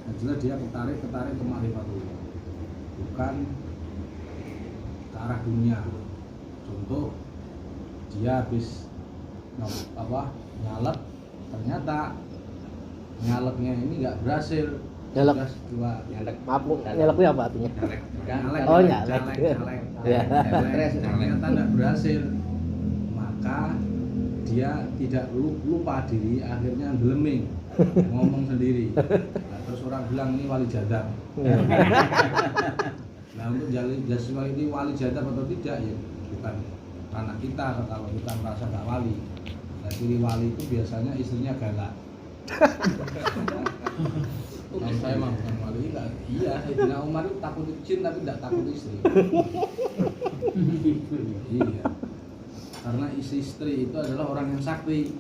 Yang jelas dia ketarik ke ma'rifatullah, bukan ke arah dunia. Contoh, dia habis nyalek, ternyata nyaleknya ini nggak berhasil. Nyalek. Nyalek. Maaf, nyalek itu apa artinya? Nyalek. Oh, nyalek. Ya. Ternyata nggak berhasil. Maka dia tidak lupa diri, akhirnya geleming ngomong sendiri. Nah, terus orang bilang ini wali jadab. Nah, untuk jaswa ini wali jadab atau tidak ya bukan ranah kita. Kalau kita merasa nggak wali, nah, ciri wali itu biasanya istrinya galak. Kalau saya mah bukan wali, enggak. Iya, Sayyidina Umar itu takut jin tapi tidak takut istri. Iya. Karena istri itu adalah orang yang sakti,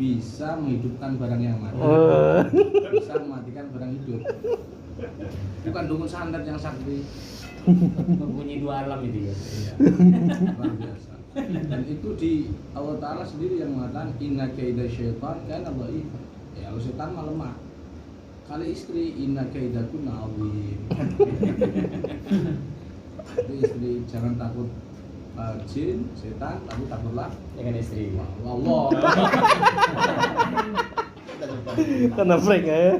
bisa menghidupkan barang yang mati, bisa mematikan barang hidup. Bukan dukun santet yang sakti, mempunyai dua alam itu ya. iya, luar biasa. Dan itu di Allah Ta'ala sendiri yang mengatakan inna kaida syaitan kana dha'ifa. Ya, kalau setan mah lemah. Kali istri inna kaidakunna azim. Jadi istri jangan takut jin, setan, tapi takutlah Dengan istri. Allah. Karena prank ya.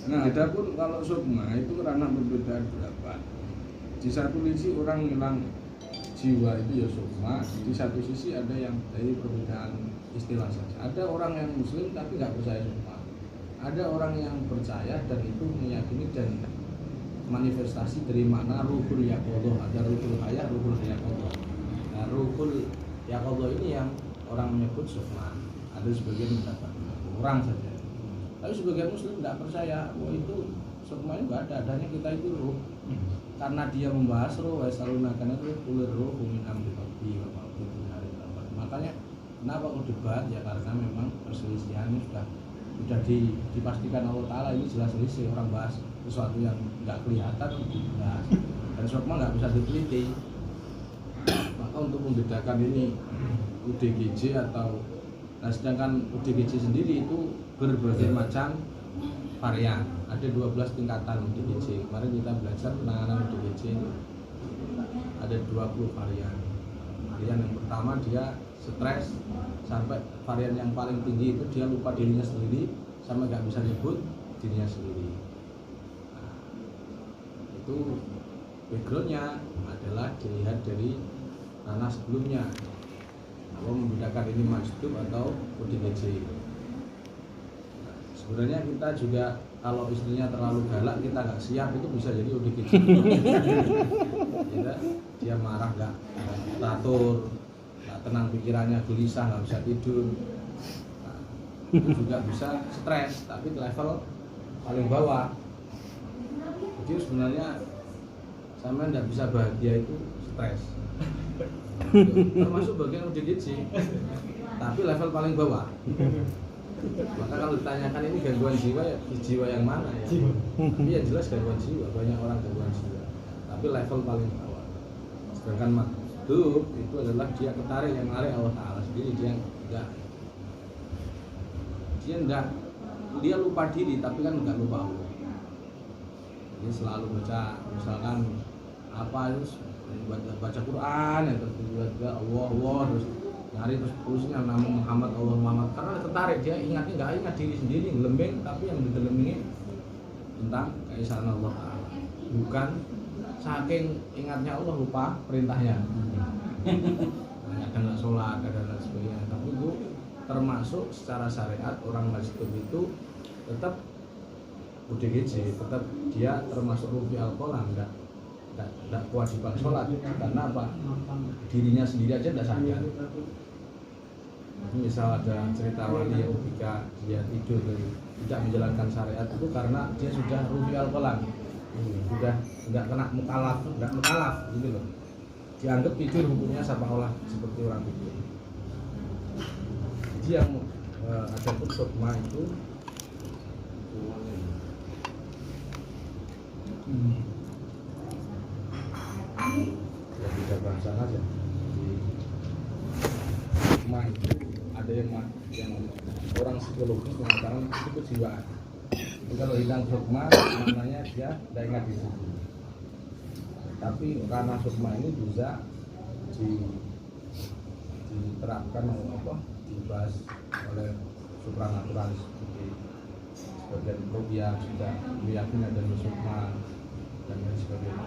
Nah, adapun kalau sukma itu karena perbedaan pendapat. Di satu sisi orang hilang jiwa itu ya sukma, di satu sisi ada yang dari perbedaan istilah saja. Ada orang yang muslim tapi nggak percaya sukma. Ada orang yang percaya dan itu meyakini dan manifestasi dari makna ruhul yaqadhah. Ada ruhul hayah, ruhul yaqadhah. Nah, ruhul yaqadhah ini yang orang menyebut sukma. Ada sebagian pendapat orang saja. Tapi sebagian muslim tidak percaya, wah itu sukma itu nggak ada, adanya kita itu ruh. Karena dia membahas ruh, wa yasaluna kana ulir ruh min amri rabbi wa ma kuntu minal ghafilin. Makanya kenapa kok debat ya karena memang perselisihan ini sudah dipastikan Allah Ta'ala ini jelas selisih. Orang bahas sesuatu yang nggak kelihatan dibahas dan sukma nggak bisa diteliti. Maka untuk membedakan ini UDGJ atau nah, sedangkan UDGJ sendiri itu berbagai macam varian, ada 12 tingkatan UDGJ. Kemarin kita belajar penanganan UDGJ ini ada 20 varian. Varian yang pertama dia stres, sampai varian yang paling tinggi itu dia lupa dirinya sendiri sampai nggak bisa nyebut dirinya sendiri. Nah, itu backgroundnya adalah dilihat dari ranah sebelumnya. Apa membedakan ini majdub atau UDGJ. Nah, sebenarnya kita juga kalau istrinya terlalu galak kita nggak siap itu bisa jadi UDGJ. Dia marah nggak teratur, nggak tenang pikirannya, gelisah, nggak bisa tidur. Nah, itu juga bisa stres tapi level paling bawah. Jadi sebenarnya sama nggak bisa bahagia itu stres. Termasuk bagian UDGJ tapi level paling bawah. Maka kalau ditanyakan ini gangguan jiwa ya jiwa yang mana ya? Tapi ya jelas gangguan jiwa, banyak orang gangguan jiwa tapi level paling bawah. Sedangkan mahdub itu adalah dia ketarik yang menarik Allah Ta'ala sendiri. Dia lupa diri tapi kan nggak lupa Allah. Dia selalu baca misalkan apa itu baca Quran ya, terus tiba-tiba Allah terus nyari terusnya nama Muhammad karena tertarik, dia nggak ingat diri sendiri, ngelembing tapi yang ditelemingi tentang keesaan Allah Ta'ala, bukan saking ingatnya Allah lupa perintahnya. Kadang nggak sholat, kadang lain sebagainya. Tapi itu termasuk secara syariat orang majdub itu tetap UDGJ, tetap dia termasuk rufi al-qalam, tidak kewajiban sholat. Karena apa? Dirinya sendiri aja tidak sadar. Misal ada cerita wali yang ketika dia tidur tidak menjalankan syariat itu karena dia sudah rufi al-qalam, sudah tidak kena mukalaf gitu loh. Dianggap tidur hukumnya seolah seperti orang tidur. Jadi yang ada pun sukma itu ya tidak bahasa aja. Sukma itu ada yang orang psikologis mengatakan itu kejiwaan. Jadi kalau hilang sukma namanya dia tidak ingat disiplin. Tapi karena sukma ini bisa diterapkan dibahas oleh supranaturalis seperti sebagian grup yang sudah meyakini adanya sukma dan lain sebagainya.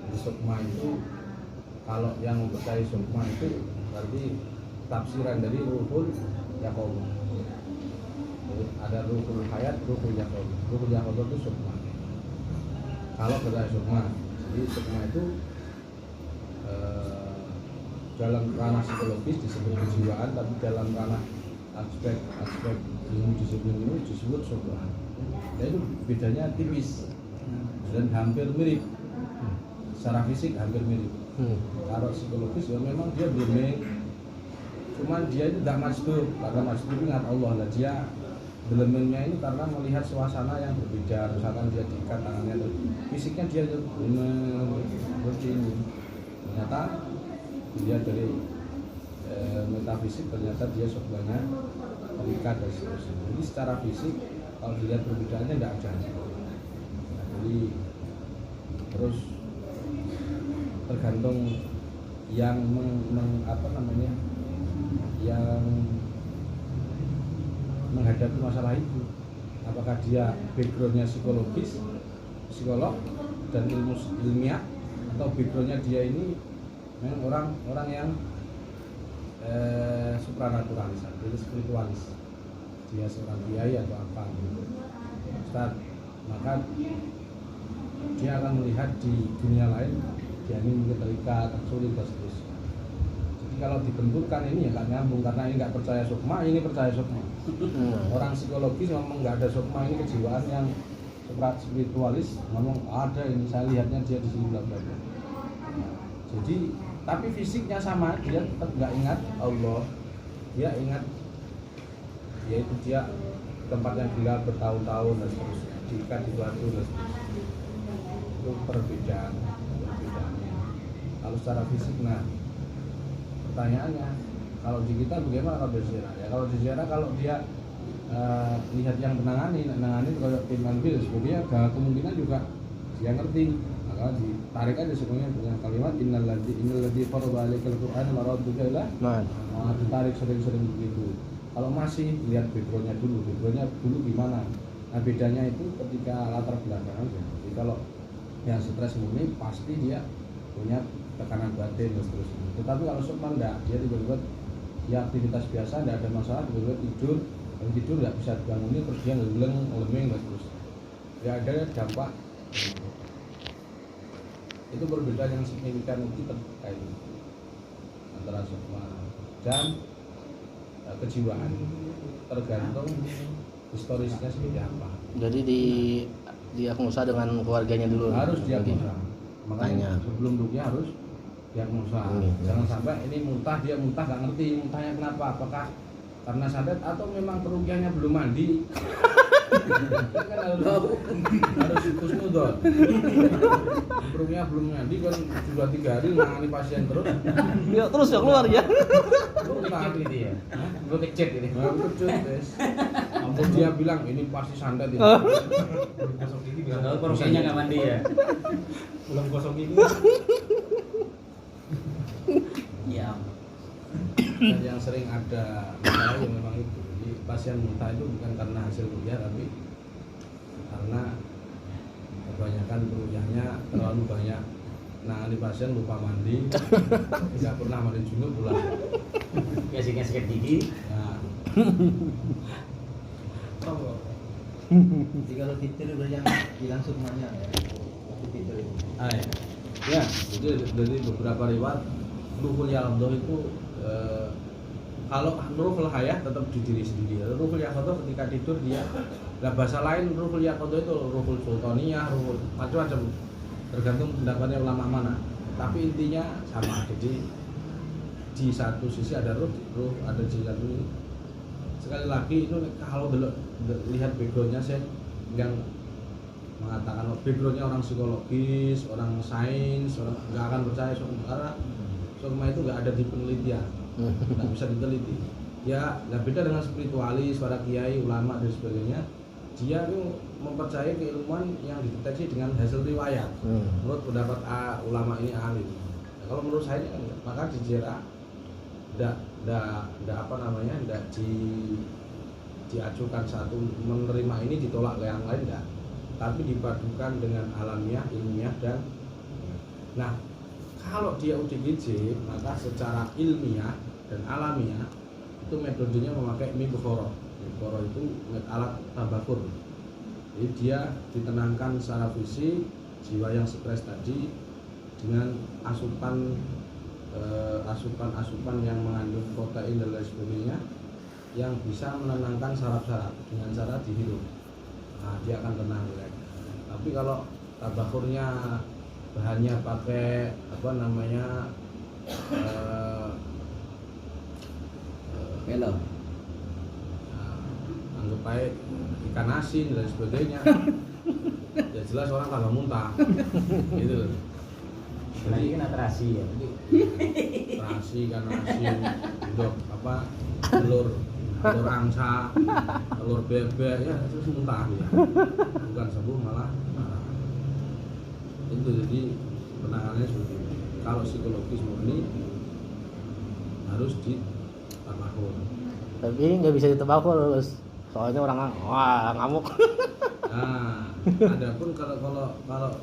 Jadi sukma itu kalau yang mempercayai sukma itu berarti tafsiran dari ruhul yaqob. Ada ruhul hayat, ruhul yaqob. Ruhul yaqob itu sukma. Kalau percaya sukma, jadi sukma itu dalam ranah psikologis disebut kejiwaan, tapi dalam ranah aspek ilmu disiplin ini disebut sukma. Nah, itu bedanya tipis dan hampir mirip. Secara fisik hampir mirip. Kalau psikologis ya memang dia booming, cuman dia itu tidak masbuk, karena masbuk ingat Allah lah. Dia delemennya ini karena melihat suasana yang berbeda, misalkan dia diikat tangannya, fisiknya dia seperti ini. Ternyata dia dari metafisik ternyata dia sebenarnya terikat dan seterusnya. Jadi secara fisik kalau dilihat perbedaannya tidak ada. Nah, jadi terus tergantung yang yang menghadapi masalah itu, apakah dia backgroundnya psikolog dan ilmiah, atau backgroundnya dia ini memang orang yang supranaturalis, jadi spiritualis, dia seorang kiai atau apa Ustaz, maka dia akan melihat di dunia lain dia ini mungkin terikat, sulit dan seterusnya. Jadi kalau dibenturkan ini ya nggak nyambung, karena ini nggak percaya sukma, ini percaya sukma. Orang psikologis ngomong nggak ada sukma, ini kejiwaan yang spiritualis ngomong ada, ini saya lihatnya dia di sini bla bla bla. Jadi tapi fisiknya sama, dia tetap nggak ingat Allah, dia ingat yaitu dia tempat yang gelap bertahun-tahun dan seterusnya, diikat di batu dan seterusnya. Itu perbedaannya. Kalau secara fisik, nah pertanyaannya kalau di kita bagaimana kalau di ziarah? Ya kalau di ziarah, kalau dia lihat yang menangani kalau tim ambil sebetulnya kemungkinan juga dia ngerti, maka ditarik aja sebenarnya dengan kalimat innal ladzi farada 'alaikal qur'ana laradduka ila ditarik sering-sering begitu. Kalau masih lihat backgroundnya dulu gimana. Nah bedanya itu ketika latar belakang aja. Jadi kalau yang stres murni pasti dia punya tekanan batin dan seterusnya. Tetapi kalau sukma enggak, dia tiba-tiba ya aktivitas biasa, enggak ada masalah, tiba-tiba tidur enggak bisa dibangunin, terus dia ngelemeng dan seterusnya. Ya ada dampak. Itu perbedaan yang signifikan itu terkait antara sukma dan kejiwaan, tergantung historisnya seperti apa. Jadi diagnosa dengan keluarganya dulu. Harus diagnosa. Makanya sebelum ruqyah harus diagnosa. Jangan sampai ini dia muntah nggak ngerti muntahnya kenapa, apakah karena santet atau memang peruqyahnya belum mandi. Kan harus husnudon. Peruqyah belum mandi kan sudah 3 hari menangani pasien terus. Ya terus ya keluar ya. Kecet gitu ya. Gue kecet ini. Ampun dia bilang ini pasti santet ini. Kosong gigi bilang kalau perusahaannya nggak mandi ya. Belum kosong gigi. Iya. Dan yang sering ada masalah yang memang itu. Jadi pasien muntah itu bukan karena hasil ruqyah, tapi karena kebanyakan ruqyahnya terlalu banyak. Nah, ini pasien lupa mandi, tidak pernah mandi junub pulang. Biasanya sikat gigi. Nah, Jadi kalau tidur udah yang hilang sukmanya tidur itu. ya, jadi dari beberapa riwayat ruhul yaqdhah itu kalau ruhul hayah tetap di diri sendiri. Ruhul yaqdhah ketika tidur dia, lah bahasa lain ruhul yaqdhah itu ruhul sultaniyah, ruhul macam-macam, tergantung pendapatnya ulama mana. Tapi intinya sama. Jadi di satu sisi ada ruh ada di satu ini. Sekali lagi itu kalau lihat backgroundnya, saya yang mengatakan backgroundnya orang psikologis, orang sains, orang nggak akan percaya sukma, karena sukma itu nggak ada di penelitian, nggak bisa diteliti. Ya, nah beda dengan spiritualis, para kiai, ulama dan sebagainya. Dia itu mempercayai keilmuan yang dideteksi dengan hasil riwayat. Menurut pendapat ulama ini alim. Nah, kalau menurut saya kan maka dijerak ndak apa namanya, ndak diajukan satu menerima ini ditolak yang lain enggak, tapi dipadukan dengan alamiah, ilmiah dan nah kalau dia UDGJ maka secara ilmiah dan alamiah itu metodenya memakai mibukhoro. Mibukhoro itu alat tabakur, jadi dia ditenangkan secara fisik jiwa yang stres tadi dengan asupan yang mengandung protein dan lain sebagainya yang bisa menenangkan saraf-saraf dengan cara dihirup. Nah, dia akan tenang, relax. Tapi kalau tabakurnya bahannya pakai apa namanya Hello. anggap baik ikan asin dan sebagainya, ya jelas orang tambah muntah, gitu loh. Lagi kan terasi ya. Terasi ikan asin, dok apa telur angsa, telur bebek ya terus muntah ya. Bukan sembuh malah marah. Itu jadi penanganannya seperti itu. Kalau psikologis murni harus ditabakur. Tapi nggak bisa ditabakur, soalnya orang ngamuk. Nah, adapun kalau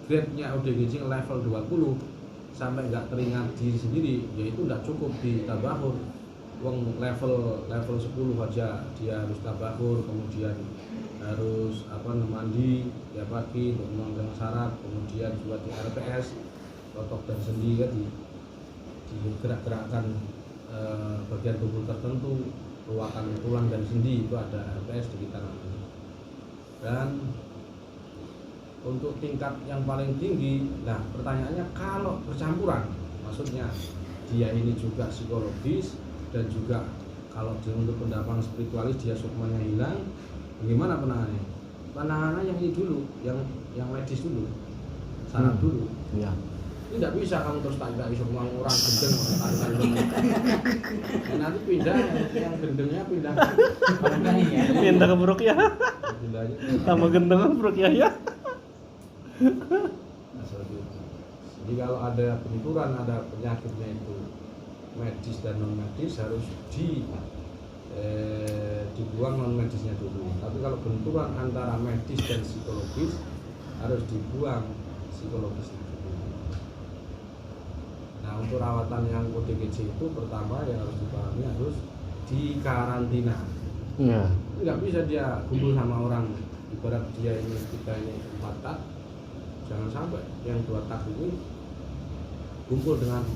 grade-nya ODGJ level 20 sampai nggak teringat diri sendiri, ya itu nggak cukup ditabakur. Wong level 10 aja dia harus tabakur, kemudian harus mandi ya pagi untuk mengurangi syarat, kemudian buat di RPS otot dan sendi kan digerak-gerakkan bagian tubuh tertentu, ruakan tulang dan sendi itu ada RPS di kita namanya. Dan untuk tingkat yang paling tinggi, nah pertanyaannya kalau bercampuran, maksudnya dia ini juga psikologis dan juga kalau dia untuk pendapat spiritualis dia sukmanya hilang, bagaimana penanganannya? Penanganan yang ini dulu, yang medis dulu, saraf dulu. Iya. Ini tidak bisa kamu terus tak sukma orang gendeng, nanti pindah yang gendengnya pindah Pindah ke buruk ya. pindahnya Sama gendeng buruk ya. Nah, seperti itu. Jadi kalau ada benturan, ada penyakitnya itu medis dan non medis harus dibuang non medisnya dulu. Tapi kalau benturan antara medis dan psikologis harus dibuang psikologisnya dulu. Nah untuk rawatan yang ODGJ itu pertama yang harus dipahami harus dikarantina. Iya. Nggak bisa dia kumpul sama orang, ibarat dia ini kita ini 4 tak, jangan sampai yang 2 tak ini kumpul dengan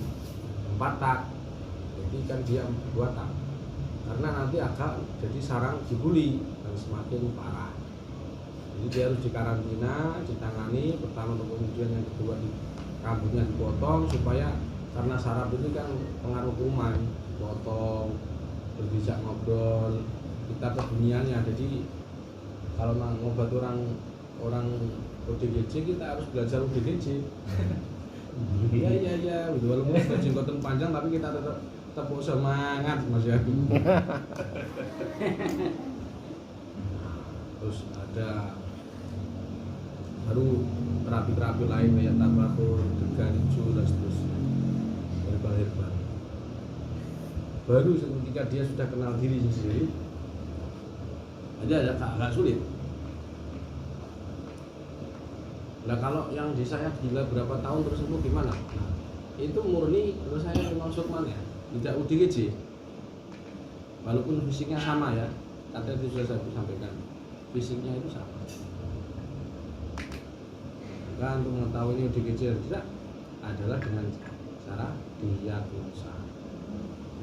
4 tak, jadi kan dia 2 tak, karena nanti akan jadi sarang dibully dan semakin parah. Jadi dia harus dikarantina, ditangani pertama, kemudian yang kedua rambutnya dipotong supaya karena saraf itu kan pengaruh kuman, potong, berbijak ngobrol, kita kedunianya. Jadi kalau ngobat orang ODGJ kita harus belajar ODGJ. Iya walaupun sudah jenggotan panjang tapi kita tetap semangat Mas ya. Terus ada baru terapi-terapi lain kayak tabakur, deganicu dan seterusnya, herbal. Baru ketika dia sudah kenal diri sendiri, aja agak sulit. Nah kalau yang di saya gila berapa tahun terus sembuh gimana? Nah, itu murni menurut saya memang sukman ya, tidak UDGJ. Walaupun fisiknya sama ya, tadi itu sudah saya sampaikan, fisiknya itu sama. Maka untuk mengetahui ini UDGJ atau tidak adalah dengan cara diagnosa.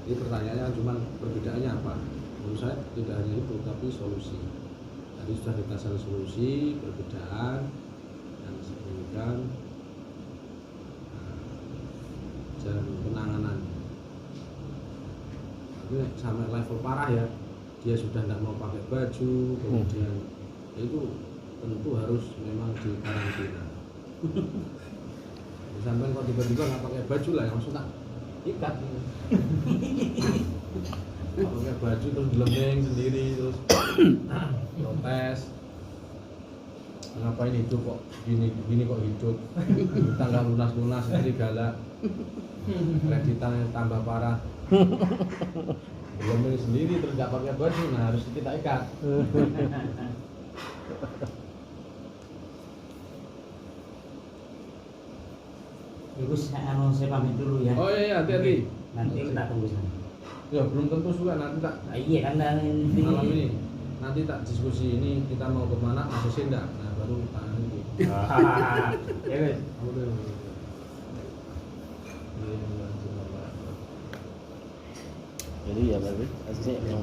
Jadi pertanyaannya cuma perbedaannya apa? Menurut saya tidak hanya itu, tapi solusi. Tadi sudah kita cari solusi, perbedaan, dan sedemikian jalan penanganan. Tapi sampai level parah ya, dia sudah tidak mau pakai baju, kemudian itu tentu harus memang dikarantina. Sampai kok tiba-tiba nggak pakai baju lah, yang maksudnya ikat. pakai baju terus gelembeng sendiri terus protes. Ngapain hidup kok gini kok hidup tangga lunas jadi galak kreditan yang tambah parah belum sendiri terus nggak pakai baju, nah harus kita ikat. Terus saya pamit dulu ya. Oh iya, hati-hati. Nanti kita tunggu sana. Ya belum tentu juga nanti tak Nah, iya kan malam ini nanti tak diskusi ini kita mau kemana masih enggak, nah baru kita nanti. Ya guys. Jadi ya berarti saya yang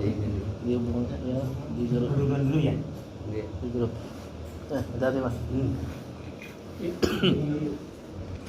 dia hubungan ya di grup Dulu ya. di grup. Hati-hati mas.